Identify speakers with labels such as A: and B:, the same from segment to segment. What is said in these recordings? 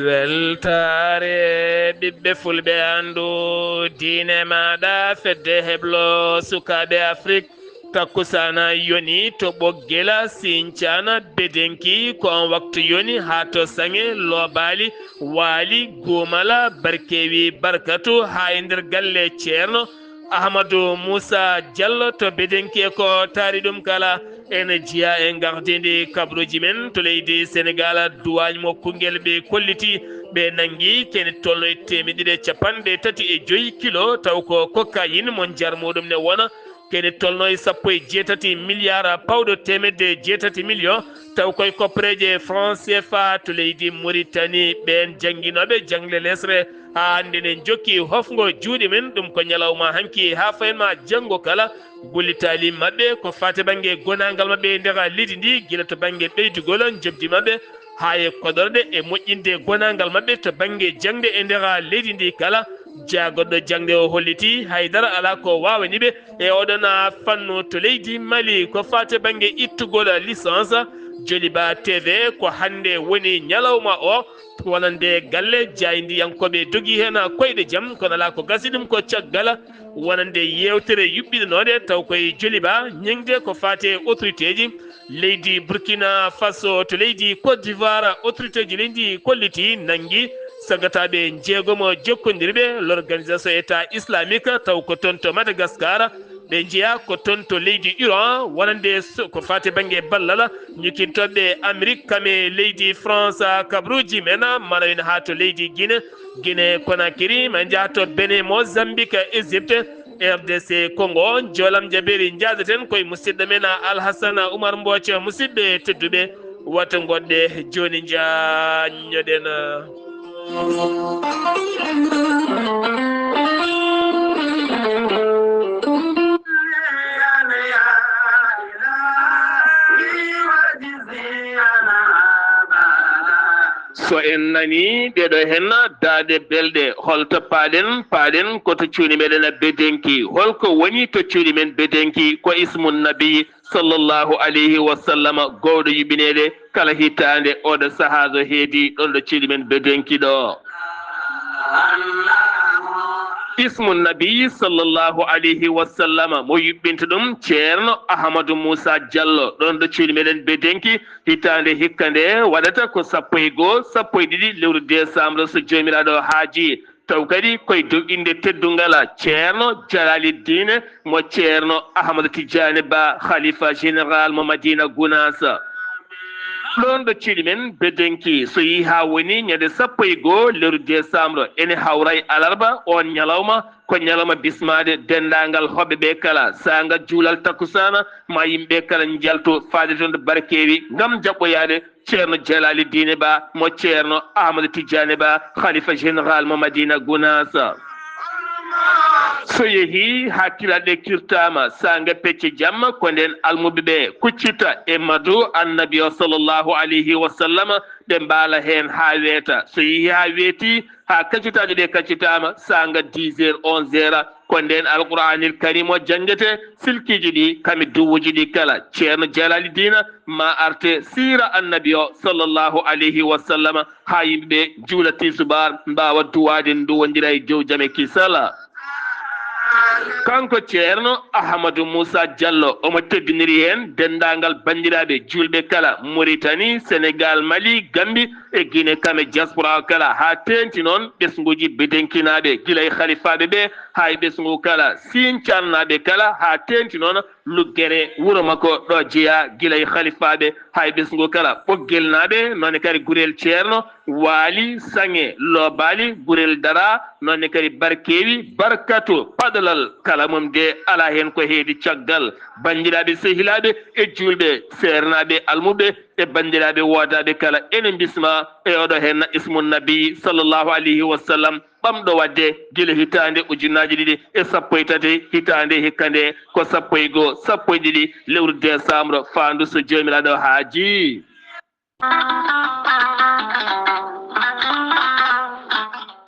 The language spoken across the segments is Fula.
A: weltare ɓiɓɓe fulɓe andu diine maɗa fedde heblo sukaɓe afrique takkusana yoni to ɓoggela sincana bedenki ko on waktu yoni ha to sange lobali waali gumala barkewi barkatu ha e nder galle ceerno ahmadou moussa diallo to bedenki ko taari ɗum kala ene jiya e gardidi kabruji men to leydi sénégal duwagne mo kungel ɓe kolliti ɓe nangui kene tolno e 335 kilo taw ko cocaïne mon jar muɗum ne wona kene tolno e 17 milliard pawɗo 8 million taw koye koppareje france CFA to leydi mauritanie ɓen jangguinoɓe jangle lesre ha hande ne jokki hofgo juuɗe men ɗum ko ñalawma hanki ha fayenma janggo kala gullitali mabɓe ko fate banggue gonagal mabɓe nder leydi ndi guila to banggue ɓeydugol jobdi mabɓe ha e kodorɗe e moƴƴinde gonagal mabɓe to banggue jangde e nder leydi ndi kala jagoɗɗo jangde o holliti haydara ala ko wawaniɓe e oɗon fannu to leydi mali ko fate banggue ittugol licence Joliba TV ko hande woni ñalawma o wonande galle jaydiyankoɓe dogi hen koyɗe jaam kono ala ko gasi ɗum ko caggal wonande yewtere yuɓɓinanode taw koye Joliba ñengde ko fate autorité ji leydi Burkina Faso to leydi Côte d'Ivoire autorité ji leydi kolliti nangui sagataɓe jeegomo jokkodirɓe l'organisation état islamique taw ko toon to Madagascar ɓe jeeya ko toon to leydi Iran wonande ko fate banggue ballal ñukintoɓe Amérique kame leydi France kabruji men manawina ha to leydi Guinée Conakry ma jaaha to Benin Mozambique Égypte RDC Congo jolam jaɓeri jaadaten koye musidɗo men Alhassane Oumar Mbocco musidɓe tedduɓe wata goɗɗe joni jañoɗen so en nani ɗeɗo hen daade belɗe holto paaɗen koto cuuɗi meɗen bedenki holko woni to cuuɗi men bedenki ko ismu nabi sallllahu alayhi wa sallam gowɗo yuɓinede kala hitande oɗo sahajo heedi ɗon ɗo cuuɗi men bedenki ɗo ismu nabi sallllahu alayhi wa sallam mo yuɓɓinta ɗum ceerno ahmadou moussa diallo ɗon ɗo cuuɗi meɗen bedenki hitande hikka nde waɗata ko 1 lewru décembre so jomiraɗo haaji taw kadi koye dow inde teddungal ceerno jalaliddine mo ceerno ahmadou tidiane ba khalifa général mo madina gounasa ɗon ɗo cuuɗi men bedenki so yi ha woni ñande 1 lewru décembre ene hawray alarba on ñalawma ko ñalawma bismade dendagal hoɓɓe ɓe kala sanga juulal takkusana ma yimɓe kala jalto faade toon ɗo barkewi gam jaɓɓoyade ceerno jalaliddine ba mo ceerno ahmadou tidiane ba khalifa général mo madina gounasa so yeehi hakkillaɗe kirtama sanga pecce jamma ko nden almuɓeɓe kuccita e madu annabi o sallllahu alayhi wa sallam ɓe mbaala hen ha weeta so yeehi ha weeti ha kaccitaɗe ɗe kaccitama sanga 10 heures 11 heures ko nden alqouranil karim o jangete silkiji ɗi kami duwuji ɗi kala ceerno jalaliddina ma arte sira annabi o sallllahu alayhi wa sallam ha yimɓeɓe juulati subar mbawa duwade duwodira e jow jame kisala kanko ceerno ahmadou moussa diallo omo teddiniri hen dendagal bandiraɓe julɓe kala mauritanie sénégal mali gambi e guine kame diaspora kala ha tenti noon ɓesguji bedenkinaɓe guila e halifaɓe ɓe ha e ɓesgu kala sincannaɓe kala ha tenti noon luggere wuuro makko ɗo jeeya guila e halifaɓe ha e ɓesgu kala ɓogguelnaɓe nonne kadi gurel ceerno waali sange lobali gurel dara nonne kadi barkewi barkatu paɗolal kala mum de ala hen ko heedi caggal bandiraɓe sehilaɓe e julɓe sernaɓe almuɓe e bandiraɓe wodaɓe kala enen bisma e oɗo hen ismu nabi sallllahu alayhi wa sallam ɓamɗo wadde guila hitande 2013 hitande hikka nde ko 1 lewru décembre fandu so jomiraɗo haaji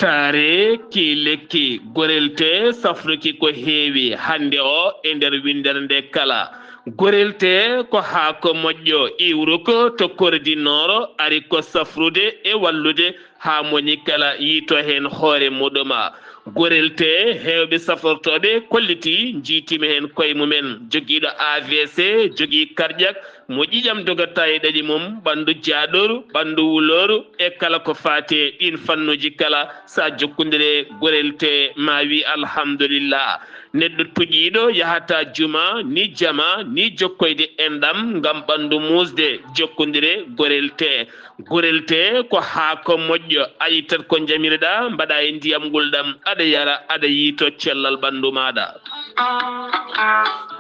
A: tare ki lekki gorelte safruki ko heewi hande o e nder windere nde kala gorelte ko haako moƴƴo iwru ko to kordinoro ari ko safrude e wallude ha moni kala yito hen hoore muɗuma gorelte hewɓe safortoɓe kolliti jiitimi hen koye mumen joguiɗo AVC jogui cardiaque mo ƴiƴam dogata e ɗaɗi mum ɓandu jaaɗoru ɓandu wuloru e kala ko faate ɗin fannuji kala sa jokkodire gorelte ma wi alhamdulillah neɗɗo tuƴiɗo yahata juma ni jama ni jokkoyde enɗam ngam ɓandu musde jokkodire gorelte ko haako moƴƴo a yittat ko jamireɗa mbaɗa e ndiyam ngulɗam aɗa yara aɗa yiito cellal ɓandu maɗa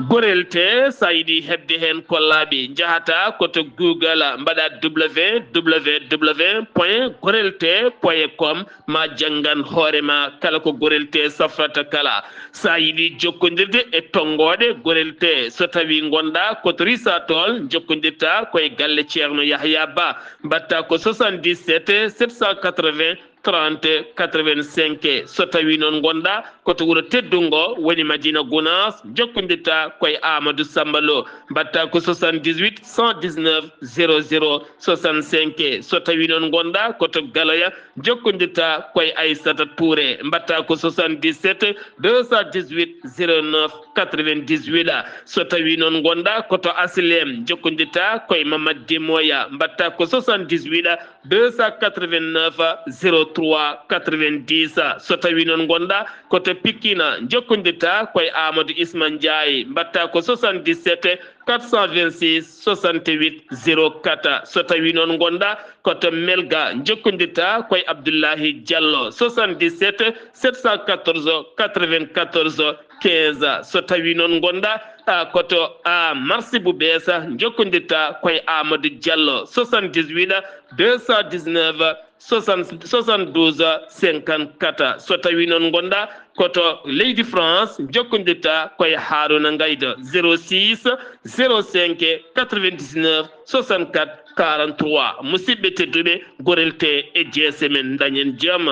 A: gorelte sa yiɗi hebde hen kollaɓe jahata koto Google mbaɗa www.gorelte.com ma janggan hoorema kala ko gorelte safrata kala sa yiɗi jokkodirde e tongoɗe gorelte so tawi gonɗa koto risatol jokkodirta koye galle ceerno Yahya Ba mbatta ko 77 780 30 85 so tawi noon gonɗa koto wuuro teddungo woni Madina Gounass jokkodirta koye Amadou Samba Lo mbatta ko 78 119 00 65 so tawi noon gonɗa koto Galoya jokkodirta koye Aissata Touré mbatta ko 77 218 09 98 so tawi noon gonɗa koto Aslem jokkodirta koye Mamadou Demoya mbatta ko 78 289 03 90 so tawi noon gonɗa koto Pikina jokkodirta koye Amadou Isman Ndiaye mbatta ko 77 426 68 04 so tawi noon gonɗa koto Melga jokkodirta koye Abdoullahi Diallo 77 714 94 15 so tawi noon gonɗa koto Marsibou Bessa jokkodirta koye Amadou Diallo 78 219 72 54 so tawi noon gonɗa koto leydi France jokkodirta koye Harouna Ngayda 06 05 99 64 43 musidɓe tedduɓe gorelte e jeese men dañen jaam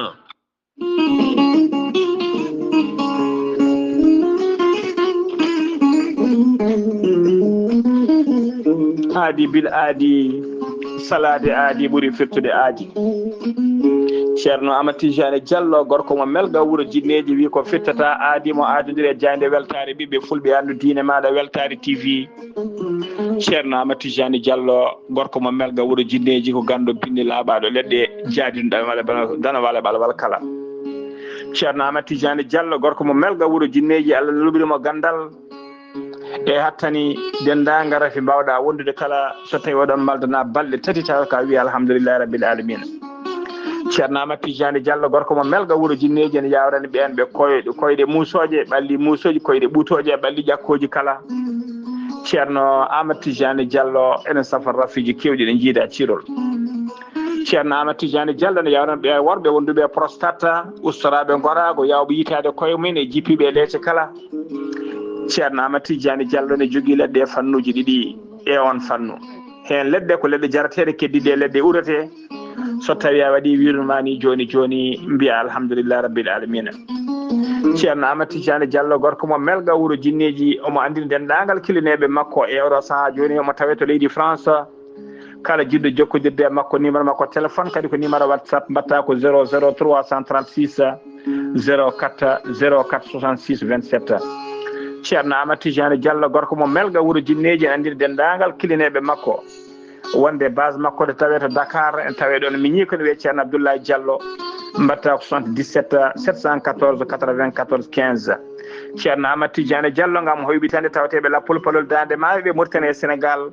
B: aadi bil aadi salade aadi ɓuuri firtude aadi ceerno Amadou Tidiani Diallo gorko mo melga wuuro jinneji wi ko firtata aadi mo aadodiri e jayde weltare ɓiɓɓe fulɓe andu diine maɗa weltare TV ceerno Amadou Tidiani Diallo gorko mo melga wuuro jinneji ko gando binni laaɓaɗo leɗɗe jaadinoɗa dana wala ɓalwal kala ceerno Amadou Tidiani Diallo gorko mo melga wuuro jinneji Allah luɓirimo gandal e hattani dendagal rafi mbawɗa wondude kala so tawi oɗon maldana balɗe tati taw ka wi alhamdulillahi rabbil alamina ceerno Amadou Tidiani Diallo gorko mo melga wuuro jinneji ene yawrani ɓen ɓe koyɗe musoje ɓalli musoji koyɗe ɓuutoje ɓalli ƴakkoji kala ceerno Amadou Tidiani Diallo ene safar rafiji kewɗi ɗe jiida cirol ceerno Amadou Tidiani Diallo ne yawrani ɓe worɓe wonduɓe prostate ustoraɓe gorago yawɓe yitade koye mumen e jippiɓe leece kala ceerno Amadou Tidiani Diallo ne jogui leɗɗe e fannuji ɗiɗi e on fannu hen leɗɗe ko leɗɗe jarateɗe keddiɗe leɗɗe urete so tawi a waɗi wirnuma ni joni mbiya alhamdulillah rabbil alamina ceerno Amadou Tidiani Diallo gorko mo melga wuuro jinneji omo andini dendagal kilineɓe makko e oɗo saaha joni omo tawe to leydi France kala jiɗɗo jokkodirde e makko numéro makko téléphone kadi ko numéro WhatsApp mbatta ko 00 336 04 66 27 ceerno Amadou Tidiani Diallo gorko mo melga wuuro jinneji en andiri dendagal kilineɓe makko wonde base makko de tawe to Dakar en tawe ɗon mi ñi ko ne wiye ceerno Abdoulaye Diallo mbatta ko 77 714 94 15 ceerno Amadou Tidiani Diallo gam hoybitande tawateɓe lappol palol dande maaɓe Mauritanie e Sénégal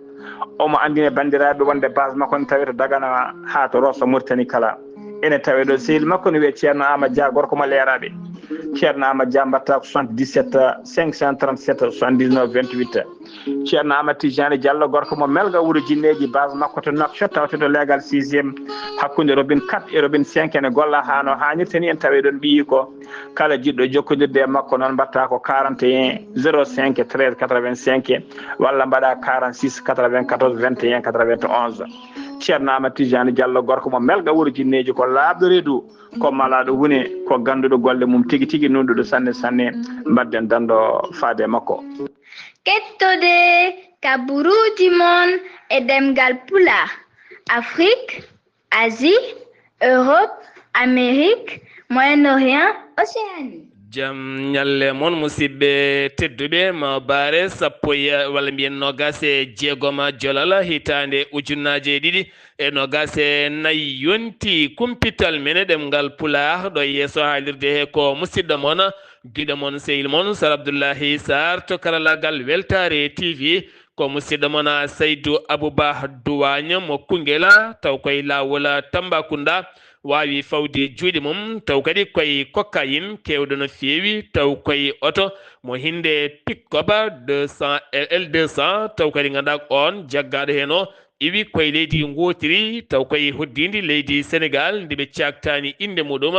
B: omo andine bandiraɓe wonde base makko ne tawe to Dagana ha to Rosso Mauritanie kala ene tawe ɗo sehil makko ne wiye ceerno Amadou Dia gorko mo leeraɓe ceerno Amadou Dia mbatta ko 77 537 79 28 ceerno Amadou Tidiani Diallo gorko mo melga wuuro jinneji base makko to Nouakchott tawte to légal 6e hakkude robine 4 e robine 5 ene golla hano hannirta ni en tawe ɗon ɓiyi ko kala jiɗɗo jokkodirde e makko noon mbatta ko 41 05 13 85 walla mbaɗa 46 94 21 91 ceerno Amadou Tidiani Diallo gorko mo melga wuuro jinneji ko laaɓɗo reedu ko malaɗo wune ko ganduɗo golle mum tigui tigui nunɗuɗo sanne sanne mbadden dando faade makko
C: kettude Kaburu Dimon et Demgal Pula. Afrique, Asie, Europe, Amérique, Moyen-Orient, Océanie.
A: jam nyalle mon musidɓe tedduɓe ma bare sappo walla mbiyen nogase jeegoma jolala hitande ujunnaje ɗiɗi e nogase nayyi yonti kumpital mene ɗemgal pulaar ɗo yeeso haalirde he ko musidɗo mon giɗo mon sehil mon sar abdoullahi sar to karallagal weltare tv ko musidɗo mon saydou abouba duwagne mo kungela taw koye lawol Tambacounda wawi fawde juuɗe mum taw kadi koye cocaïne kewɗo no feewi taw koye oto mo hinde pick-up 200 L200 taw kadi ganduɗa on jaggaɗo hen o iwi koye leydi gotiri taw koye hoddidi leydi Sénégal nde ɓe caktani inde muɗum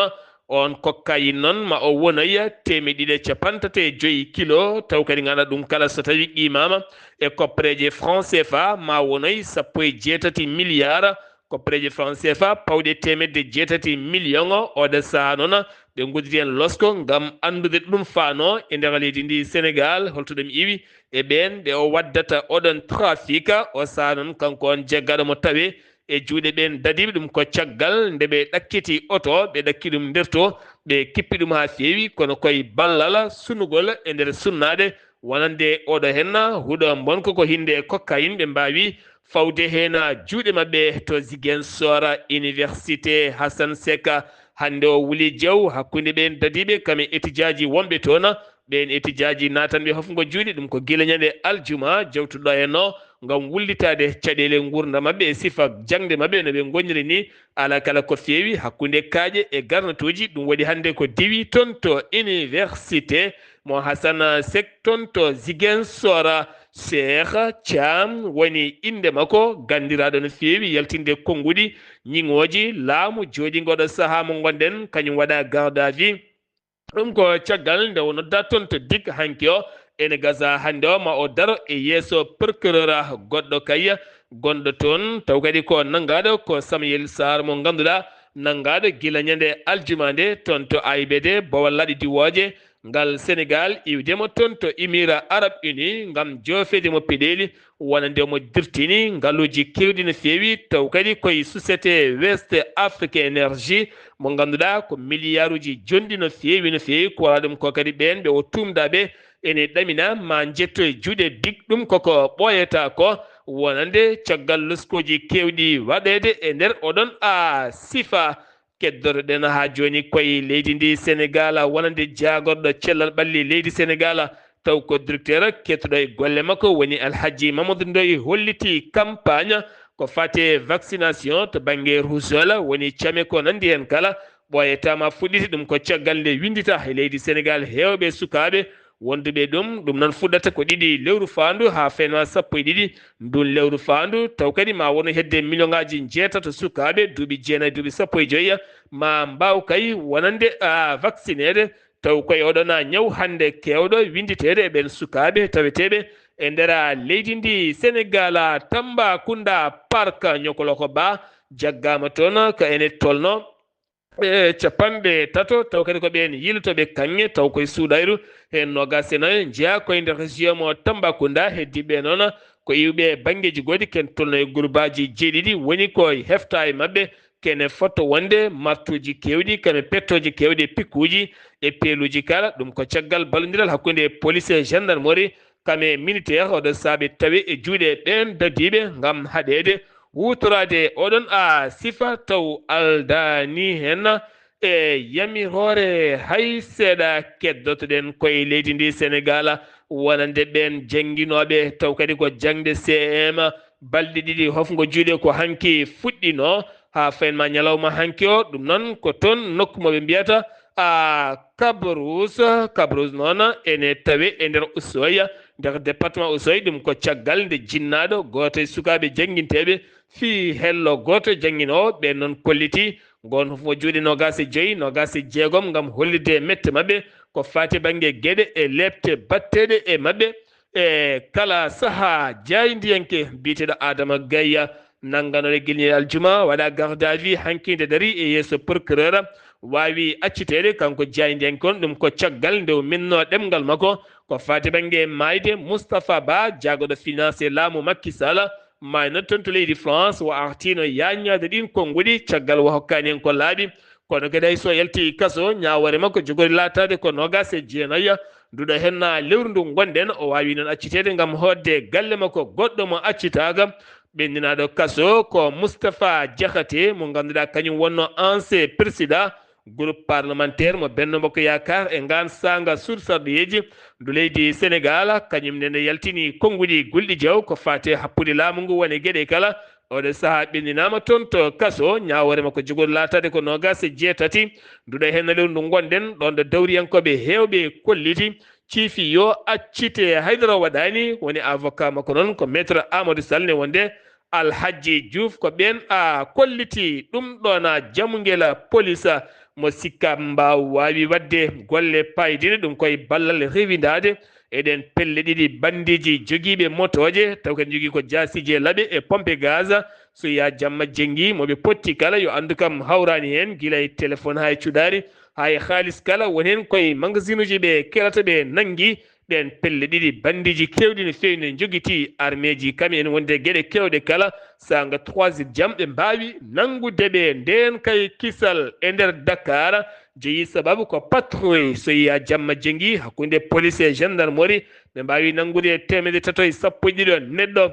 A: on cocaïne noon ma o wonoya 250 kilo taw kadi ganduɗa ɗum kala so tawi qimama e koppareje franc CFA ma wonoy 18 milliards koppareje franc CFA pawɗe 8 million oɗo saha noon ɓe goddiri hen losko gam andude ɗum fano e nder leydi ndi Sénégal holto ɗum iwi e ɓen ɓe o waddata oɗon trafic o saha noon kanko on jaggaɗo mo tawe e juuɗe ɓen dadiɓe ɗum ko caggal nde ɓe ɗakkiti oto ɓe ɗakki ɗum nder to ɓe kippi ɗum ha feewi kono koye ballal sunugol e nder sunnade wonande oɗo hen huuɗo bonko ko hinde cocaïne ɓe mbawi fawde hen juuɗe mabɓe to Ziguinchor université Hassane Seck hande o Wuli Diaw hakkude ɓen dadiɓe kame étudiaji wonɓe toon ɓen étudiaji natanɓe hofgo juuɗe ɗum ko guila ñande aljuma jawtuɗo hen o gam wullitade caɗele gurdam mabɓe e sifa jangde mabɓe no ɓe goniri ni ala kala ko feewi hakkude kaaƴe e garnatuji ɗum waɗi hande ko diwi toon to université mo Hassane Seck toon to Ziguinchor Cheikh Thiam woni inde makko gandiraɗo no feewi yaltinde konguɗi ñiŋoji laamu jooɗigoɗo saaha mo gonɗen kañum waɗa garde à vue ɗum ko caggal nde o nodda toon to dik hanki o ene gasa hande o ma o daro e yeeso procureur goɗɗo kay gonɗo toon taw kadi ko nanggaɗo ko Samuel Sarr mo ganduɗa nanggaɗo guila ñande aljuma nde toon to AIBD Bawal Laɗi Diwoje ngal Sénégal iwdemo toon to Émirats Arabes Unis gam jofedemo peɗeli wonande mo dirtini ngaluji kewɗi no feewi taw kadi koye société West Afrique Énergie mo ganduɗa ko milliard uji jonɗi no feewi ko wala ɗum ko kadi ɓen ɓe o tumdaɓe ene ɗamina ma jetto e juuɗe dik ɗum koko ɓoyata ko wonande caggal luskoji kewɗi waɗede e nder oɗon sifa keddoroɗen ha joni koye leydi ndi Sénégal wonande jagorɗo cellal ɓalli leydi Sénégal taw ko directeur kettoɗo e golle makko woni Alhaji Mamadou Ndoye holliti campagne ko fate vaccination to banggue rougeole woni caame ko nandi hen kala ɓoyetama fuɗɗiti ɗum ko caggal nde windita e leydi Sénégal hewɓe sukaɓe wonduɓe ɗum noon fuɗɗata ko 2 lewru fandu ha fenma 12 ndun lewru fandu taw kadi ma wono hedde million ngaji 6 sukaɓe duuɓi 9 duuɓi 15 ma mbaw kay wonande vaccinede taw koye oɗon ñaw hande kewɗo winditede e ɓen sukaɓe taweteɓe e nder leydi ndi Sénégal Tambacounda parc ñokoloko ba jaggama toon ko ene tolno capanɗe tato taw kadi ko ɓen yiltoɓe kanŋe taw koye suuɗayru hen nogas e nayo jeeya koye nder région mo Tambacounda heddiɓe noon ko iwɓe banggueji goɗɗi ken tolno e groupe aji jeeɗiɗi woni ko hefta e mabɓe kene fotto wonde martuji kewɗi kame pettoji kewɗi e pikkuji e peeluji kala ɗum ko caggal ballodiral hakkude police e gendarmerie kame militaire oɗo saabi tawi e juuɗe ɓen dadiɓe gam haɗede wutorade oɗon sifa taw aldani hen e yamirore hay seeɗa keddotoɗen koye leydi ndi Sénégal wonande ɓen jangguinoɓe taw kadi ko jangde CM balɗe ɗiɗi hofgo juuɗe ko hanki fuɗɗino ha faynma ñalawma hanki o ɗum noon ko toon nokku moɓe mbiyata Kabrousse noon ene tawe e nder Ousoya nder département Ousoya ɗum ko caggal nde jinnaɗo goto e sukaɓe jangguinteɓe fi hello goto jangguinowo ɓe noon kolliti gon hofmo juuɗe 25 26 gam hollide mette mabɓe ko fati banggue gueɗe e lebte batteɗe e mabɓe e kala saaha jaydiyanke biteɗo Adama Gaye nangganoɗe guilñe aljuma waɗa garde à vue hankide dari e yeeso procureur wawi accitede kanko jaydenkon ɗum ko caggal nde minno ɗemgal makko ko fati bangue mayde Moustapha Ba jagoɗo financé laamu Macky Sall mayno toon to leydi France o artino yañade ɗin konguɗi caggal o hokkani en ko laaɓi kono kadi hay so yalti kaso ñawore makko jogori latade ko nogas e jeenayya nduɗo henna lewru ndu gonɗen o wawi noon accitede gam hodde galle makko goɗɗo mo accitaga ɓendinaɗo kaso ko Moustapha Diakhaté mo ganduɗa kañum wonno ancien président groupe parlementaire mo Benno Bokk Yakar e ngan sanga sursarɗoyeji ndu leydi Sénégal kañum nene yaltini konguɗi gulɗi jaw ko fate happude laamu ngu woni gueɗe kala oɗo saaha ɓendinama toon to kaso ñawore makko jogori latade ko nogas e jeetati nduɗo hen lewru ndu gonɗen ɗon ɗo dawriyankoɓe hewɓe kolliti ciifi yo accite haydara waɗani woni avocat makko noon ko maître Amadou Sall ne wonde Alhaji Diouf ko ɓen a kolliti ɗum ɗona jamugel police mo sikka mbaw wawi wadde golle paydiɗe ɗum koye ballal rewidade eɗen pelle ɗiɗi bandiji joguiɓe motoje taw kadi jogui ko jasije laaɓe e pompe gaz so ya jamma jengui moɓe potti kala yo andu kam hawrani hen guila e téléphone ha e cuɗari ha e halis kala woni hen koye magasin uji ɓe kelata ɓe nanggui ɗen pelle ɗiɗi bandiji kewɗi no fewi ne joguiti armée ji kam en wonde gueɗe kewɗe kala sanga 3 jam ɓe mbawi nangudeɓe nden kay kisal e nder Dakar jeeyi sababu ko patrouille so yiya jamma jengui hakkude police e gendarmerie ɓe mbawi nangude 370 neɗɗo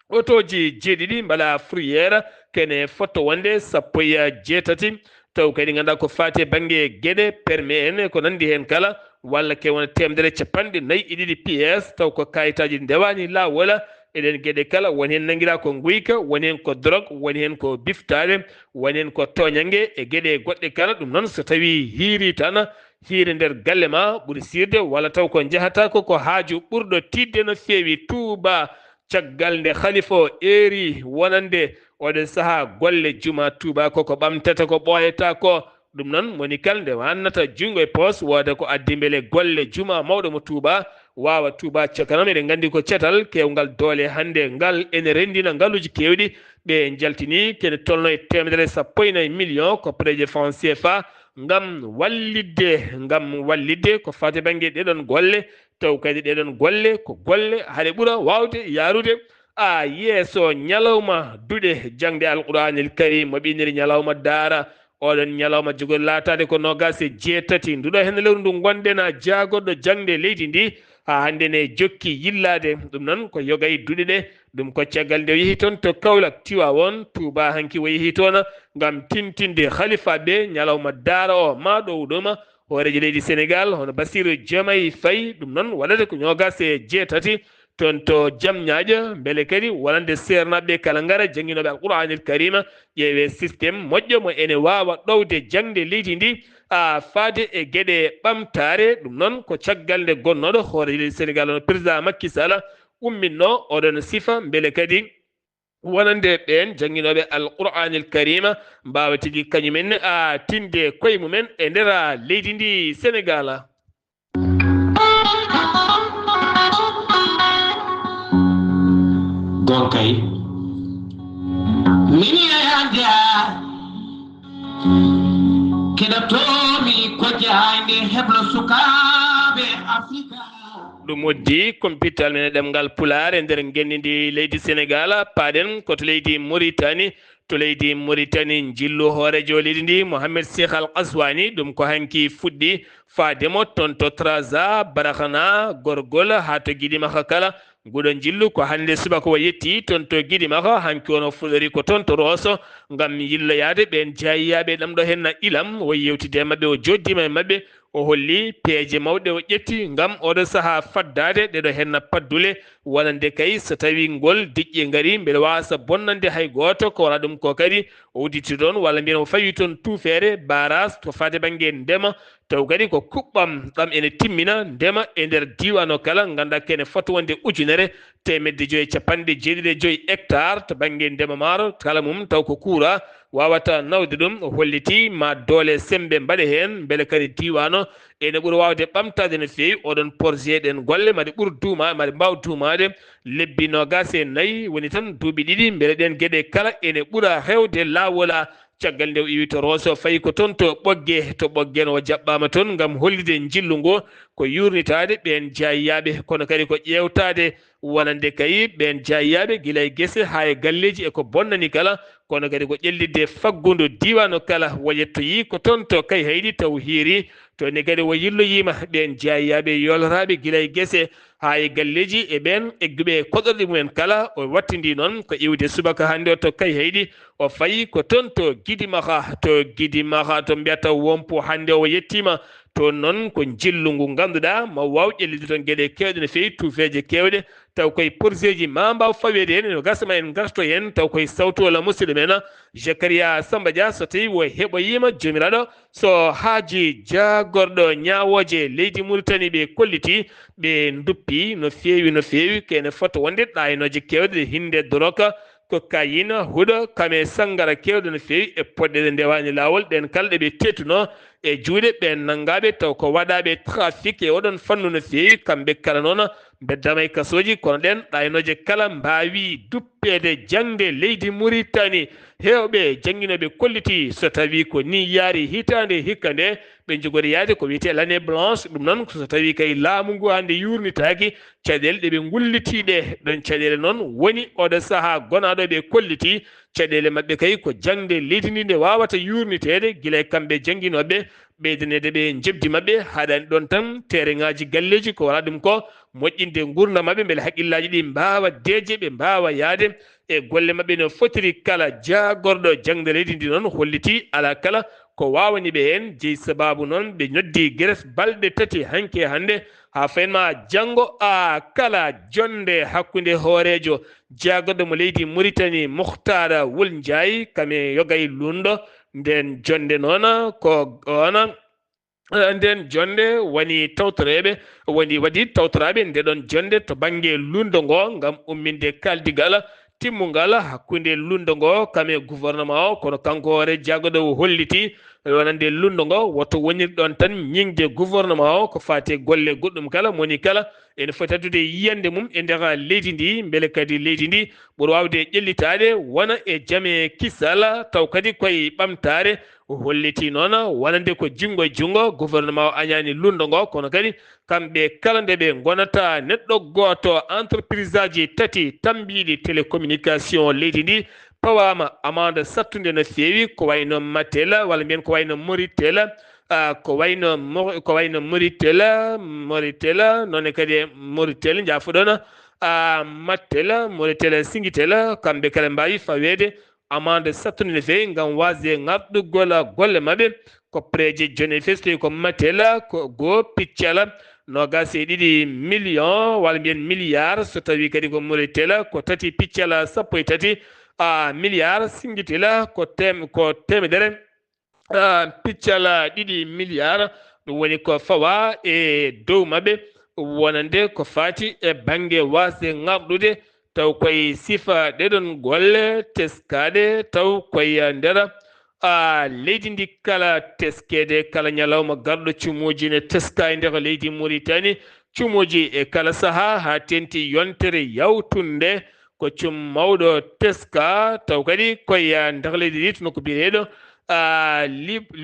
A: otoji jeeɗiɗi mbala fourrière kene fotto wonde 17 taw kadi ganduɗa ko fati banggue gueɗe permis en ko nandi hen kala walla ke wona 142 PS taw ko kayitaji ndewani lawol eɗen gueɗe kala woni hen nanguira ko guyka woni hen ko drogue woni hen ko biftade woni hen ko toñangue e gueɗe goɗɗe kala ɗum noon so tawi hiiri tan hiire nder galle ma ɓuuri sirde walla taw ko jahatako ko haaju ɓurɗo tidde no fewi Touba caggal nde khalifa o eri wonande oɗon saaha golle juma Touba koko ɓamtata ko ɓoyata ko ɗum noon moni kal nde wannata jungo e poos wooda ko addi beele golle juma mawɗo mo Touba wawa Touba cakanam eɗen gandi ko cetal kewgal doole hande ngal ene rendina ngaluji kewɗi ɓe jaltini kene tolno e 114 millions ko préje franc CFA ngam wallidde ko fate banggue ɗeɗon golle taw kadi ɗeɗon golle ko golle haɗe ɓuura wawde yarude a yeeso ñalawma duɗe jangde alqouranil karim mo ɓiniri ñalawma daara oɗon ñalawma jogori latade ko nogas e jeetati nduɗo hen lewru ndu gonɗen jagoɗɗo jangde leydi ndi ha hande ne jokki yillade ɗum noon ko yoga e duɗe ɗe ɗum ko caggal nde yeehi toon to Kaolack Tiwawon Touba hanki o yeehi toon gam tintinde khalifa ɓe ñalawma daara o ma ɗow ɗoma horeji leydi Sénégal hono Bassirou Diomaye Faye ɗum noon waɗata ko nogas e jeetati toon to Diamniadio beele kadi wonande sernaɓe kala gara jangguinoɓe alqouranil karima ƴeewe systéme moƴƴo mo ene wawa ɗowde jangde leydi ndi a faade e gueɗe ɓamtare ɗum noon ko caggal nde gonnoɗo hoore leydi Sénégal no président Macky Sall umminno oɗon sifa beele kadi wonande ɓen jangguinoɓe alqouranil karima mbawa tigui kañumen a tinde koye mumen e nder leydi ndi Sénégal.
D: Gonkay mini yande keɗatomi ko jahande heblo sukaɓe Afrika
A: ɗum woddi compital men ɗemgal Pulaar e nder gendidi leydi Sénégal paɗen koto leydi Mauritanie jillu hoorejo leydi ndi Mohamed Cheikh Al Qaswani ɗum ko hanki fuɗɗi faademo toon to Trarza Barakana Gorgol ha to Guiɗimaka kala nguɗon jillu ko hande subaka o yetti toon to Guiɗimaka hanki ono fuɗɗori ko toon to Rosso ngam yilloyade ɓen jayiyaɓe ɗam ɗo henna ilam o yewtide mabɓe o joddima e mabɓe o holli peeje mawɗe o ƴetti ngam oɗo saaha faddade ɗeɗo henna paddule wonande kay so tawi ngol diƴƴe ngari mbeɗa wasa bonnande hay goto ko wona ɗum ko kadi o udditi toon walla mbiyen o fawi toon tuufere barage to fate banggue ndema taw kadi ko kuɓɓam ɗam ene timmina ndema e nder diwan o kala ganda kene foto wonde 1,550 hectare to banggue ndema maaro kala mum taw ko kuura wawata nawde ɗum o holliti ma doole sembe mbaɗe hen beele kadi diwan ene ɓuura wawde ɓamtade no fewi oɗon projet ɗen golle maɗe ɓuur duuma maɗe mbaw duumade lebbi nogas e nayyi woni tan duuɓi ɗiɗi beele ɗen gueɗe kala ene ɓuura hewde lawola caggal nde o iwi to Rosso fayi ko toon to ɓogge no jaɓɓama toon gam hollide jillu ngo ko yurnitade ɓen jayyaɓe kono kadi ko ƴewtade wonande kayi ɓen jayyaɓe guila e guese ha e galleji eko bonnani kala kono kadi ko ƴellidde faggudu diwan kala wo yettoyi ko toon to kay haydi taw hiiri to ne kadi wo yilloyima ɓen jayyaɓe yoloraɓe guila e guese ha e galleji e ɓen egguɓe koɗorɗe mumen kala o wattidi noon ko iwde subaka hande o to kay haydi o fayi ko toon to Guidimaha to mbiyata wompo hande o yettima to noon ko jillu ngu ganduɗa ma waw ƴellide toon gueɗe kewɗe no fewi tuufeje kewɗe taw koye projet ji ma mbaw fawede hen no gasma en garto hen taw koye sawtola musidɗo men Zakaria Samba Dia so tawi wo heɓoyima jomiraɗo so haaji jagorɗo ñawoje leydi Mauritanie ɓe kolliti ɓe duppi no fewi kene foto wonde ɗaynoje kewɗe hinde doroka ko kayina huuɗo kame sangara kewɗe no fewi e poɗɗeɗe ndewani lawol ɗen kala ɗe ɓe tettuno e juuɗe ɓe nangaɓe taw ko waɗaɓe trafic e oɗon fannu no fewi kamɓe kala noon beddama e kasoji kono ɗen ɗaynoje kala mbawi duppede jangde leydi Mauritanie hewɓe jangguinoɓe kolliti so tawi ko ni yaari hitande hikka nde ɓe jogori yaade ko wiyete l'année blanche ɗum noon so tawi kay laamu ngu hande yurnitaki caɗele ɗeɓe gullitiɗe ɗon caɗele noon woni oɗo saaha gonaɗo ɓe kolliti caɗele mabɓe kay ko jangde leydi ndi nde wawata yurnitede guila e kamɓe jangguinoɓe ɓeydanede ɓe jebdi mabɓe haɗani ɗon tan tereŋaji galleji ko wala ɗum ko moƴƴinde gurna mabɓe beele haqqillaji ɗi mbawa deeje ɓe mbawa yaade e golle mabɓe no fotiri kala jagorɗo jangde leydi ndi noon holliti ala kala ko wawani ɓe hen jeeyi sababu noon ɓe ñoddi gueres balɗe tati hanke hande ha fayenma janggo kala jonde hakkude hoorejo jagorɗo mo leydi Mauritanie Mouhtara Wul Ndiaye kame yogay lundo nden jonde noon ko ona nden jonde woni tawtoreɓe waɗi tawtoraɓe nde ɗon jonde to banggue lundo ngo gam umminde kaldigal timmugal hakkude lundo ngo kame gouvernement o kono kanko hoore jaggoɗo o holliti wonande lundo ngo woto wonirɗon tan ñingde gouvernement o ko fate golle goɗɗum kala moni kala ene foti addude yiyande mum e nder leydi ndi beele kadi leydi ndi ɓuuri wawde ƴellitade wona e jaame kisal taw kadi koye ɓamtare holliti noon wonande ko junggo e junggo gouvernement o añani lundo ngo kono kadi kamɓe kala nde ɓe gonata neɗɗo goto entreprise aji tati tambiɗi télécommunication leydi ndi pawama amande sattude no fewi ko wayno Matel walla mbiyen ko wayno Moritel ko wayno Moritel noone kadi Moritel jafuɗon Matel Moritel Singitel kamɓe kala mbawi fawede amande sattude no fewi gam wasde ngarɗugol golle mabɓe ko préje joni festoyi ko Matel ko goo piccala nogas e ɗiɗi million walla mbiyen milliard so tawi kadi ko Moritel ko tati piccala sappo e tati milliard Singitel ko temedere piccala ɗiɗi milliard ɗum woni ko fawa e dow mabɓe wonande ko fati e banggue wasde ngarɗude taw koye sifa ɗeɗon golle teskade taw koye nder leydi ndi kala teskede kala ñalawma garɗo cumoji ne teska e nder leydi Mauritanie cumoji e kala saaha ha tenti yontere yawtunde ko cum mawɗo teska taw kadi koye nder leydi ndi no ko biyeɗo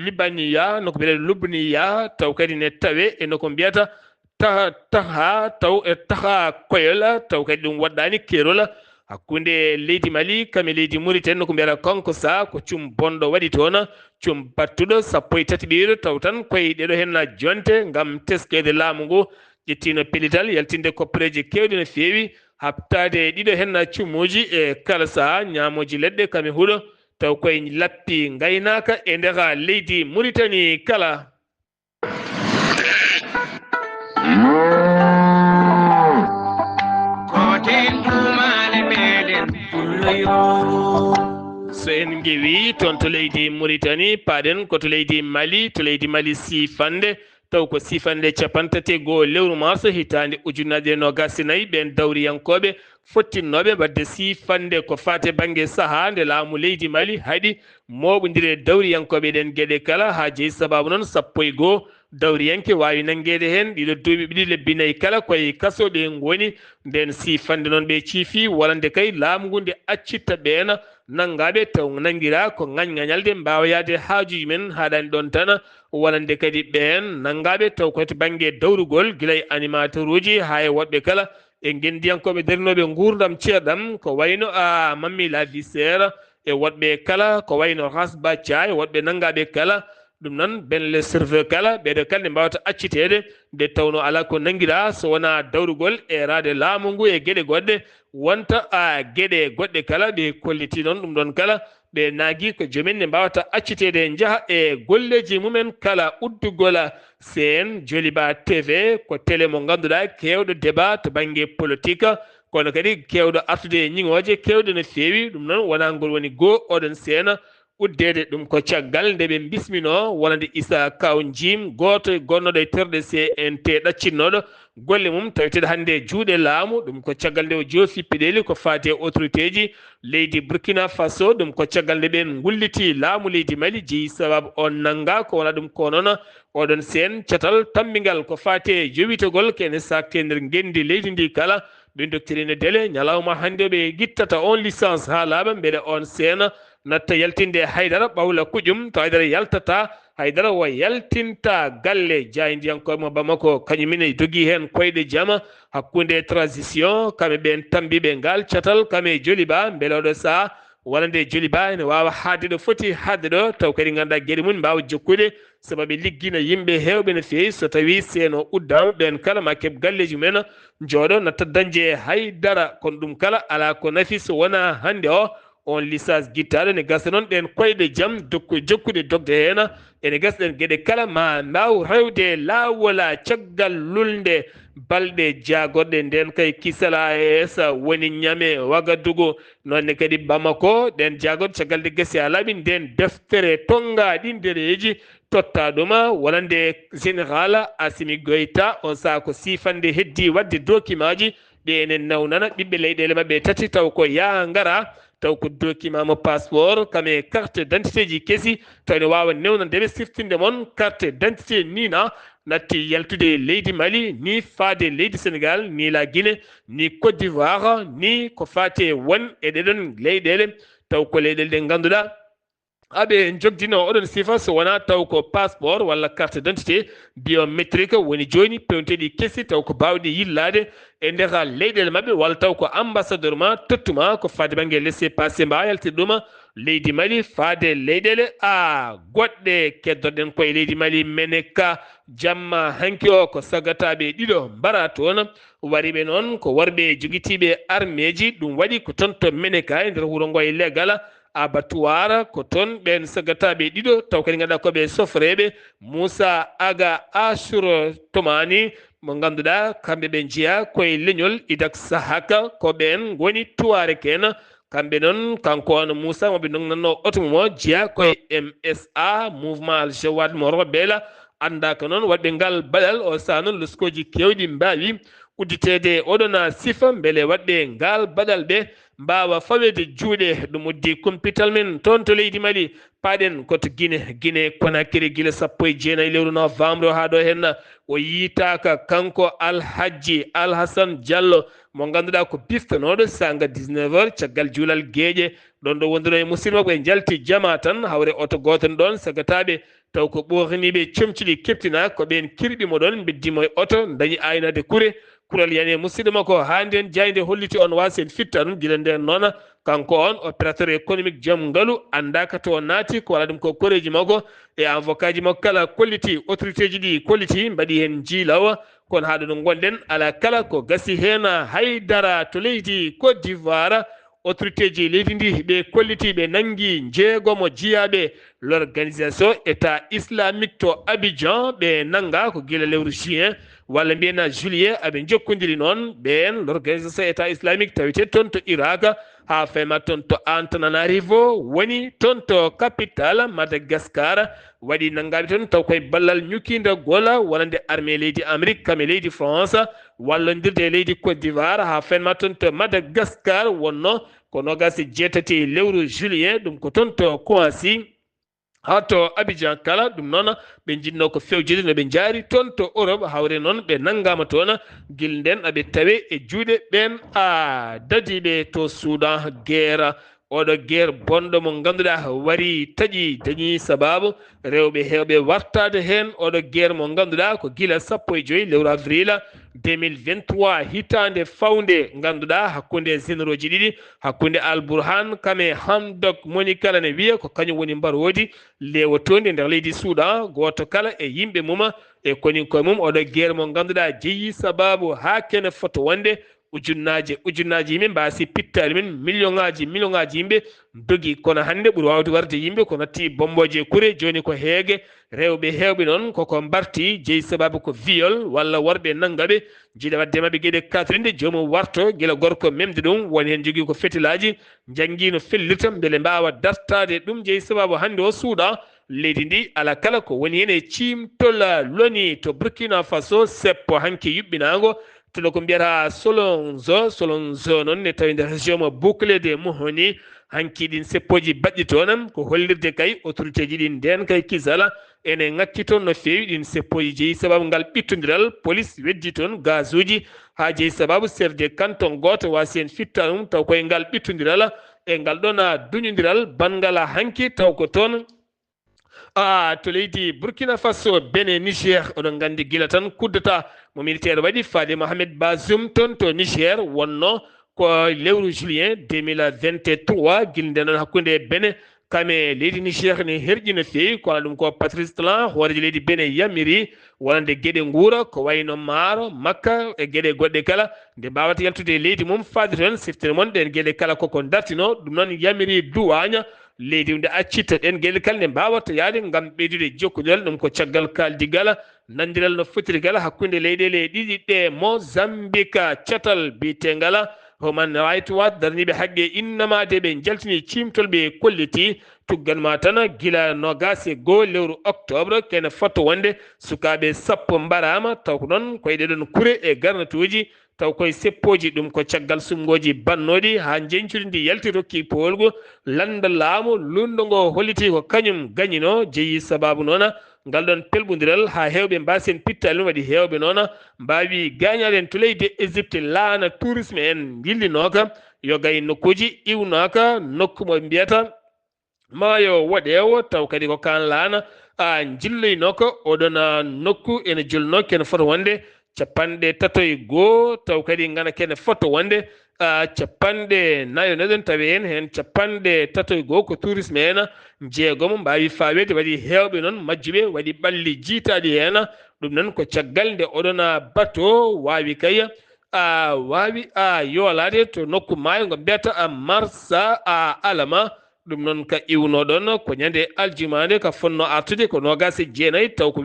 A: libaniya no ko biyeɗo lubniya taw kadi ne tawe e no ko mbiyata taha taw e taha koyol taw kadi ɗum waɗɗani kerol hakkude leydi Mali kame leydi Mauritanie no ko mbiyata konko sa ko cum bonɗo waɗi toon cum battuɗo sappo e tati ɓiru taw tan koye ɗeɗo henna jonte gam teskede laamu ngu ƴettino pellital yaltinde koppareji kewɗe no fewi habtade ɗiɗo henna cumuji e kala saha ñamoji leɗɗe kame huuɗo taw koye lappi gaynaka e nder leydi Mauritanie kala so en gewi toon to leydi Mauritanie paɗen koto leydi Mali sifande taw ko sifande capantati goo lewru mars hitande ujunnaje nogas e nayyi ɓen dawriyankoɓe fottinnoɓe wadde sifande ko fate banggue saaha nde laamu leydi Mali haɗi moɓodire dawriyankoɓe ɗen gueɗe kala ha jeeyi sababu noon sappo e goo dawriyanke wawi nangede hen ɗiɗo duuɓi ɗiɗi lebbi nayyi kala koye kaso ɓe goni nden sifande noon ɓe ciifi walande kay laamu ngu nde accitta ɓeena nangaɓe taw nanguira ko gañgañalde mbawa yaade haajuji men haɗani ɗon tan walande kadi ɓen nangaɓe taw koto banggue dawrugol guilay animateur uji ha e woɗɓe kala e gendiyankoɓe darinoɓe gurdam ceerɗam ko wayno a mammi la visére e woɗɓe kala ko wayno rasba thia e woɗɓe nangaɓe kala ɗum noon benle serveur kala ɓeɗo kala ne mbawata accitede nde tawno ala ko nanguira so wona dawrugol e rade laamu ngu e gueɗe goɗɗe wonta a gueɗe goɗɗe kala ɓe kolliti noon ɗum ɗon kala ɓe naagui ko joomum ne mbawata accitede jaaha e golleji mumen kala uddugola sen Joliba TV ko télé mo ganduɗa kewɗo débat to banggue politique kono kadi kewɗo artude e ñiŋoje kewɗe no fewi ɗum noon wona ngol woni goho oɗon seena uddede ɗum ko caggal nde ɓe bismino wonande Issa Kaw Jim goto gonnoɗo e terɗe CNT ɗaccinnoɗo golle mum taweteɗe hannde juuɗe laamu ɗum ko caggal nde o joofi peɗeli ko fati e autorité ji leydi Burkina Faso ɗum ko caggal nde ɓen gulliti laamu leydi Mali jeeyi sababu on nanga ko wona ɗum ko noon oɗon sen catal tambigal ko fati e jowitogol kene sakte nder gendi leydi ndi kala ɓe doctrine délai ñalawma hannde ɓe guittata on licence ha laaɓa mbeɗa on seena natta yaltinde haydara ɓawla kuƴum to haydara yaltata haydara o yaltinta galle jaydiyankoɓe mo Bamako kañumine dogui hen koyɗe jaama hakkude transition kamɓe ɓen tambiɓe ngal catal kame Joliba beele oɗo saaha walande Joliba ene wawa hadde ɗo foti hadde ɗo taw kadi ganduɗa gueɗe mum mbawa jokkude sababu liggino yimɓe hewɓe no fewi so tawi seeno uddama ɓen kala ma keeb galleji mumen jooɗo natta dañde haydara kono ɗum kala ala ko nafi so wona hande o on licence guittaɗo ne gasa noon ɗen koyɗe jaam jokkude dogde hen ene gasa ɗen gueɗe kala ma mbaw rewde lawola caggal lulde balɗe jagorɗe nden kay kisala esa woni ñame Wagadugu nonne kadi Bamako ɗen jagorɗe caggal nde gasi ha laaɓi nden deftere tongaɗi ndereji totta ɗuma wonande général Assimi Goïta on saaha ko sifande heddi wadde document ji ɓe enen nawnana ɓiɓɓe leyɗele mabɓe tati taw ko yaa ngara taw ko document mo passeport kame carte d'identité ji keesi taw ne wawa newnadeɓe siftinde moon carte d'identité nina natti yaltude leydi Mali ni faade leydi Sénégal ni la Guinée ni Côte d'Ivoire ni ko fate won e ɗeɗon leyɗele taw ko leyɗele ɗe ganduɗa aɓe jogdino oɗon sifa so wona taw ko passeport walla carte d'identité biométrique woni joni pewteɗi keesi taw ko bawɗi yillade e nder leyɗele mabɓe walla taw ko ambassadeur ma tottuma ko fade banggue laissé passé mbawa yaltide ɗuma leydi Mali faade leyɗele goɗɗe keddoɗen koye leydi Mali meneka jamma hanki o ko sagataɓe ɗiɗo mbara toon wariɓe noon ko worɓe joguitiɓe armée ji ɗum waɗi ko toon to meneka e nder wuuro ngo e legal abattoir ko toon ɓen sagataɓe ɗiɗo taw kadi ganduɗa koɓe sofreɓe Moussa Aga Assour Tomani mo ganduɗa kamɓe ɓe jeeya koye leñol Idak Sahaka ko ɓen goni tuware ken kamɓe noon kanko on Moussa moɓe dongnanno oto mo jeeya koye MSA mouvement Al Jawad mo Robela andaka noon waɗɓe ngal baɗal o saaha noon loskoji kewɗi mbawi udditede oɗon sifa beele waɗɓe ngal baɗal ɓe mbawa fawede juuɗe ɗum uddi kumpital men toon to leydi Mali paɗen koto Guinée Conakry guila 19 lewru novembre ha ɗo henna o yitaka kanko Alhaji Alhassane Diallo mo ganduɗa ko biftanoɗo sanga 19h caggal juulal gueƴe ɗon ɗo wonduno e musidɗo ɓe jalti jama tan hawre oto goten ɗon sagataɓe taw ko ɓoorniɓe comciɗi keptina ko ɓen kirɓimo ɗon beddimo e oto dañi aynade kuure kural yani musidɗo makko ha nden jayde holliti on wasen fitta ɗum gila nden noon kanko on opérateur économique joom ngaalu andaka to naati ko wala ɗum ko koreji makko e avocat ji makko kala kolliti autorité ji ɗi kolliti mbaɗi hen jiilaw kono haɗo ɗo gonɗen ala kala ko gasi hen haydara to leydi Côte d'Ivoire autorité ji leydi ndi ɓe kolliti ɓe nangi jeegomo jiyaɓe l'organisation état islamique to Abidjan ɓe nanga ko guila lewru juin walla mbiyena juillet aɓe jokkodiri noon ɓen l'organisation état islamique tawite toon to Irak ha fema toon to Antananarivo woni toon to capitale Madagascar waɗi nangaɓe toon taw koye ballal ñukkinde gola wonande armée leydi Amérique kame leydi France wallodirde leydi Côte d'Ivoire ha fenma toon to Madagascar wonno ko nogas jeetati lewru juillet ɗum ko toon to Kouassi hato Abidjan kala ɗum noon ɓe jinno ko fewjide no ɓe jaari toon to Europe hawre noon ɓe nanngama toon gil nden aɓe tawe e juuɗe ɓen dadiɓe to Soudan guerre oɗo guerre bonɗo mo ganduɗa wari taƴi dañi sababu rewɓe hewɓe wartade hen oɗo guerre mo ganduɗa ko guila 15 lewru avril 2023 hitande fawde ganduɗa hakkude généraux ji ɗiɗi hakkude Al-Burhan kame Hamdok moni kala ne wiya ko kañum woni mbarodi lewotode nder leydi Soudan goto kala e yimɓe mum e koni koye mum oɗo guerre mo ganduɗa jeeyi sababu ha kene foto wonde ujunnaje yimɓe mbasi pittali men million ngaji yimɓe dogi kono hande ɓuuri wawde warde yimɓe ko natti bomboje kure joni ko heege rewɓe hewɓe noon koko mbarti jeeyi sababu ko viol walla worɓe nangaɓe jiiɗa wadde mabɓe gueɗe katrinde jomum warto guila gorko memde ɗum woni hen jogui ko fetilaji janggui no fellirta beele mbawa dartade ɗum jeeyi sababu hande o Soudan leydi ndi ala kala ko woni hen e cimtol loni to Burkina Faso seppo hanki yuɓɓinago to ko mbiyata Solonzo noon ne tawi nder région mo bouclé de Mohoni hanki ɗin seppoji baɗɗi toon ko hollirde kay autorité ji ɗin nden kay kisala ene ngakki toon no fewi ɗin seppoji jeeyi sababu ngal ɓittodiral police weddi toon gaz uji ha jeeyi sababu chef de canton goto wasi hen fitta ɗum taw koye ngal ɓittodiral e ngal ɗon duñodiral bangal hanki taw ko toon to leydi Burkina Faso Benin Niger oɗon gandi gila tan kuddata mo militaire waɗi Fade Mohamed Bazoum toon to Niger wonno ko lewru juillet 2023 gilde noon hakkude Benin kame leydi Niger ne herƴi no fewi kono ɗum ko Patrice Talon hoorejo leydi Benin yamiri wonande gueɗe guura ko wayno maaro makka e gueɗe goɗɗe kala nde mbawata yaltude leydi mum faade toon siftere moon ɗen gueɗe kala koko dartino ɗum noon yamiri duwaña leydi nde accita ɗen gueɗe kala nde mbawata yaade gam ɓeydude jokkodiral ɗum ko caggal kaldigal nandiral no fotirigal hakkude leyɗele ɗiɗi ɗe Mozambique catal biyetegal Human Rights Watch darniɓe haqqe innamade ɓe jaltini cimtol ɓe kolliti tugganma tan gila nogas e goo lewru octobre kene foto wonde sukaɓe sappo mbarama taw ko noon koye ɗeɗon kure e garnatuji taw koye seppoji ɗum ko caggal sumgoji bannoɗi ha jencudi ndi yalti rokki powolgo landa laamu lundo ngo holliti ko kañum gañino jeeyi sababu noon ngal ɗon pelɓodiral ha hewɓe mbasen pittali ɗum waɗi hewɓe noon mbawi gañade en to leydi Égypte laana tourisme en yillinoka yo gay nokkuji iwnaka nokku mo mbiyata maayo woɗewo taw kadi ko kan laana jilloynoko oɗon nokku ene julno kene foto wonde 31 taw kadi ngana kene foto wonde 49 tawi hen 31 ko tourisme en jeegom mbawi fawede waɗi hewɓe noon majjuɓe waɗi ɓalli jiitaɗi hen ɗum noon ko caggal nde oɗon bateau wawi kay wawi yoolade to nokku maayo ngo mbiyata Marsa Alama ɗum noon ka iwnoɗon ko ñande aljumande ka fonno artude ko nogas e jeenayyi taw ko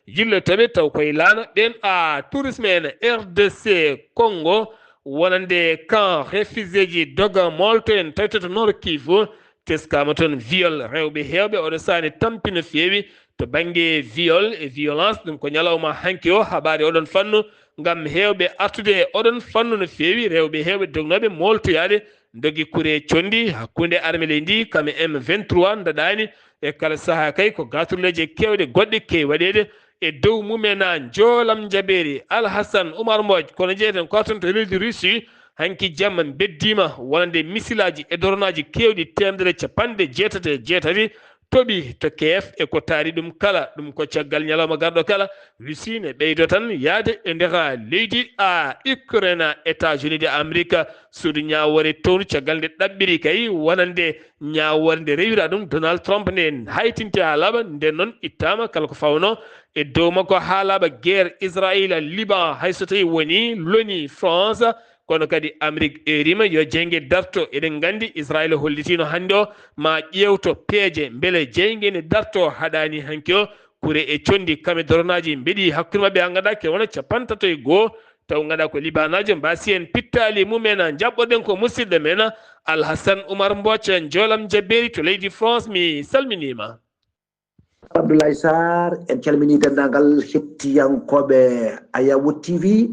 A: yillotoɓe taw koye laana ɓen tourisme en RDC Congo wonande camp réfugié ji doga molto en tawtoto Nord Kivu teskama toon viol rewɓe hewɓe oɗo sani tampi no fewi to banggue viol e violence ɗum ko ñalawma hanki o haɓade oɗon fannu gam hewɓe artude oɗon fannu no fewi rewɓe hewɓe dognoɓe moltoyade dogi kure condi hakkude armée leydi kame M23 daɗani e kala saaha kay ko gaturleje kewɗe goɗɗe kewi waɗede e dow mumen joolam jaɓeri Alhassane Oumar Mbodj kono jeeyeten ko ton to leydi Russie hanki jamma beddima wonande misilaji e doronaji kewɗi temedere capanɗe jeetati toɓi to KF e ko taari ɗum kala ɗum ko caggal ñalawma garɗo kala Russie ne ɓeydo tan yaade e nder leydi Ukraine États-Unis de Amérique suudu ñawore toon caggal nde ɗaɓɓiri kay wonande ñawore nde rewira ɗum Donald Trump nde haytinti ha laaɓa nden noon ittama kala ko fawno e dow makko ha laaɓa guerre Israël Liban hayso tawi woni loni France kono kadi Amérique erima yo jeygue darto eɗen gandi Israël hollitino hande o ma ƴewto peeje beele jeygue ne darto haɗani hanki o kure e condi kame doronaji mbeɗi hakkude mabɓe ha ganduɗa ke wona 31 taw ganduɗa ko libanajo mbasi en pittali mumen jaɓɓoɗen ko musidɗo men Alhassane Oumar Mbodj joolam jabberi to leydi France mi salminima.
E: Abdoulaye Sarr en calmini dendagal hettiyankoɓe Ayawu TV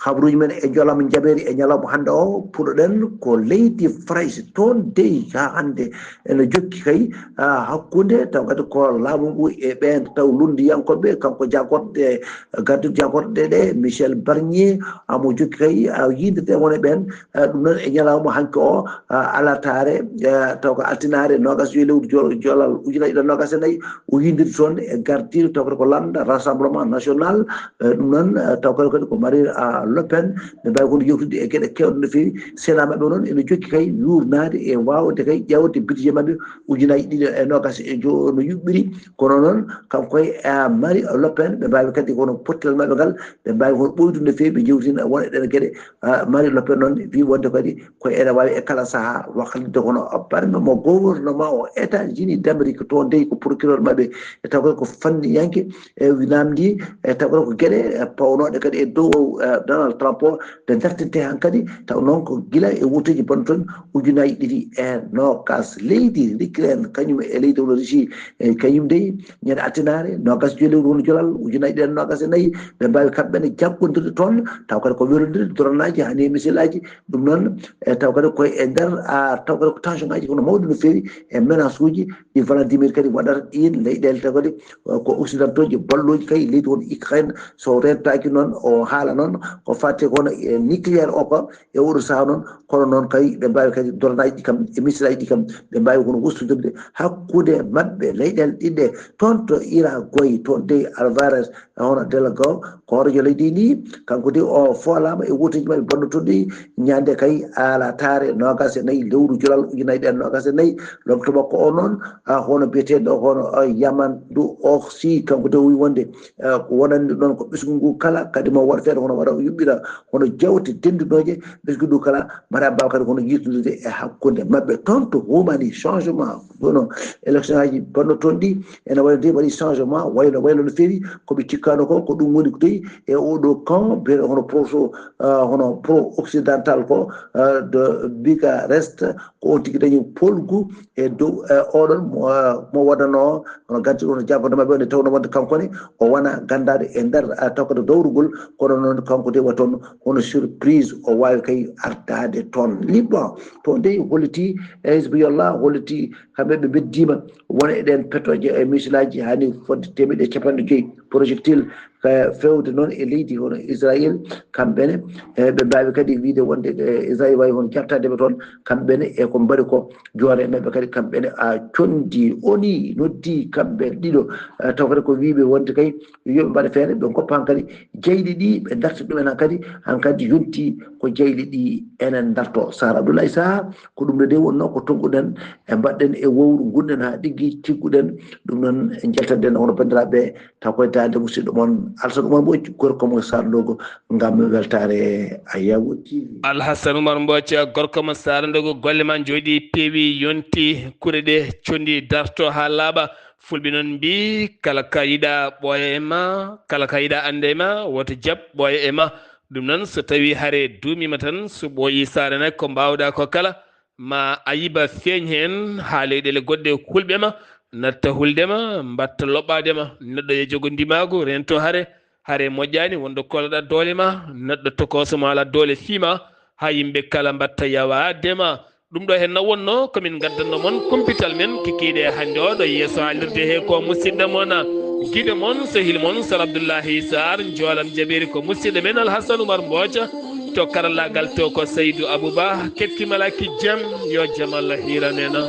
E: habruji men e jolam jaberi e nyalamo hande o puɗoɗen ko leydi France toon dey ha hande ene jokki kay hakkude taw kadi ko laamu ngu e ɓen taw lundiyankoɓe kanko jagorɗe gaddude jagorɗe ɗe Michel Barnier amo jokki kay yidde wone ɓen ɗum noon e ñalawma hanke o alatare taw ko altinare nogas yo lewru jolal ujunaji ɗo nogas e nayyi o yindiri toon e gardiɗo taw kadi ko landa rassemblement national ɗum noon taw kadi ko Marine Le Pen ne mbawi kono yewtude e gueɗe kewɗe no fewi sénat maɓɓe noon ene jokki kay yurnade e wawde kay ƴewde budget maɓɓe ujunaji ɗiɗi e nogas e jo no yuɓɓiri kono noon kanko e Marine Le Pen ɓe mbawi kadi kono pottel maɓɓe ngal ɓe mbawi kono ɓoydude no fewi ɓe jewtina won e ɗen gueɗe Marine Le Pen noon wi wonde kadi ko ene wawi e kala saaha waklide kono barme mo gouvernement o États-Unis d'Amérique to dey ko procureur maɓɓe e taw ko fanniyanke e namdi e taw ko gueɗe pawnoɗe kadi e dow Donald Trump o nde dartinte han kadi taw noon ko gila e wutuji bon toon ujunaji ɗiɗi e nogas leydi Ukraine kañum e leydi wono Russie e kañum dey ñande altinare nogas jolewru wono jolal ujunaji ɗen nogas e nayyi ɓe mbawi kamɓene jaggodirde toon taw kadi ko welodirde dronaji hani missile aji ɗum noon e taw kadi koye e nder taw kadi ko tension ngaji kono mawɗi no fewi e menace uji ɗi Vladimir kadi waɗata ɗin leyɗele taw kadi ko occidentaux ji balloji kay leydi won Ukraine so rentaki noon o haala noon ko fatti kono e nucléaire o ko e oɗo saaha noon kono noon kay ɓe mbawi kadi dronaji ɗi kam e missile aji ɗi kam ɓe mbawi kono wostudirde hakkude mabɓe leyɗele ɗiɗɗe toon to ira goyi toon dey Alvarez hono délégat ko horejo leydi ndi kanko de o foolama e wutuji maɓɓe bonno toon ɗi ñande kay ala tare nogas e nayyi lewru jolal ujunaji ɗen nogas e nayyi lomto makko o noon hono biyeteɗo hono Yamadou Orsi kanko de wi wonde ko wonande ɗon ko ɓesgu ngu kala kadi mo waɗa feere hono waɗa yuɓɓira hono jawte denduɗoje ɓesgu ndu kala mbaɗa mbawa kadi hono yirtude e hakkude mabɓe toon to humani changement hono élection aji bonno toon ɗi ene waɗi de waɗi changement waylo no fewi koɓe cikkano ko ɗum woni ko toyi e oɗo camp mbiyeɗo hono hono pro occidental ko de Bucarest ko on tigui dañi polgu e dow oɗon mo waɗano hono gaddiɗo hono jaggonde mabɓe nde tawno wonde kankone o wona gandade e nder tawkode dowrugol kono noon kanko de wa toon hono surprise o wawi kay ardade toon Liban toon de holliti Hizbullah holliti kamɓe ɓe beddima wona eɗen petoje e missilaji hani fodde 150 projectile fewde noon e leydi hono Israël kamɓene ɓe mbawi kadi wiide wonde Israël wawi hono jartadeɓe toon kamɓene e ko mbaɗi ko joore mabɓe kadi kamɓene condi oni noddi kamɓe ɗiɗo taw kadi ko wiɓe wonde kay yoɓe mbaɗa feere ɓe goppa kadi jeyɗi ɗi ɓe darta ɗumen han kadi yonti ko jeyɗi ɗi enen darto Sara Abdoulaye Sa ko ɗum ne de wonno ko tonguɗen e mbaɗɗen e wowru gunɗen ha ɗigui tigguɗen ɗum noon jaltaden hono bandiraɓe taw koye dande musidɗo moon Alassane Oumar Mbodj gorko mo sarlogo ngam weltare a yawti
A: Alhassane Oumar Mbodj gorko mo sarlogo golle ma jooɗi peewi yonti kure ɗe condi darto ha laaɓa fulɓe noon mbi kala ka yiɗa ɓooya e ma kala ka yiɗa ande ma woto jab ɓooya e ma ɗum noon so tawi haare duumima tan so ɓooyi saare nayi ko mbawɗa ko kala ma a yiba feeñ hen ha leyɗele goɗɗe hulɓe ma natta huldema mbatta loɓɓadema neɗɗo yo jogo ndimago rento haare moƴƴani wonde koloɗa doole ma neɗɗo tokosoma ala doole fiima ha yimɓe kala mbatta yawadema ɗum ɗo hen no wonno komin gaddanno moon kumpital men kikiɗe hande o ɗo yeeso haalirde he ko musidɗo moon guiɗo moon sehil moon Sara Abdoullahi Sarr joolam jaɓiri ko musidɗo men Alhassane Oumar Mbodj to karallagal to ko Seydou Abouba kettimalaki jaam yo jaam Allah hiranena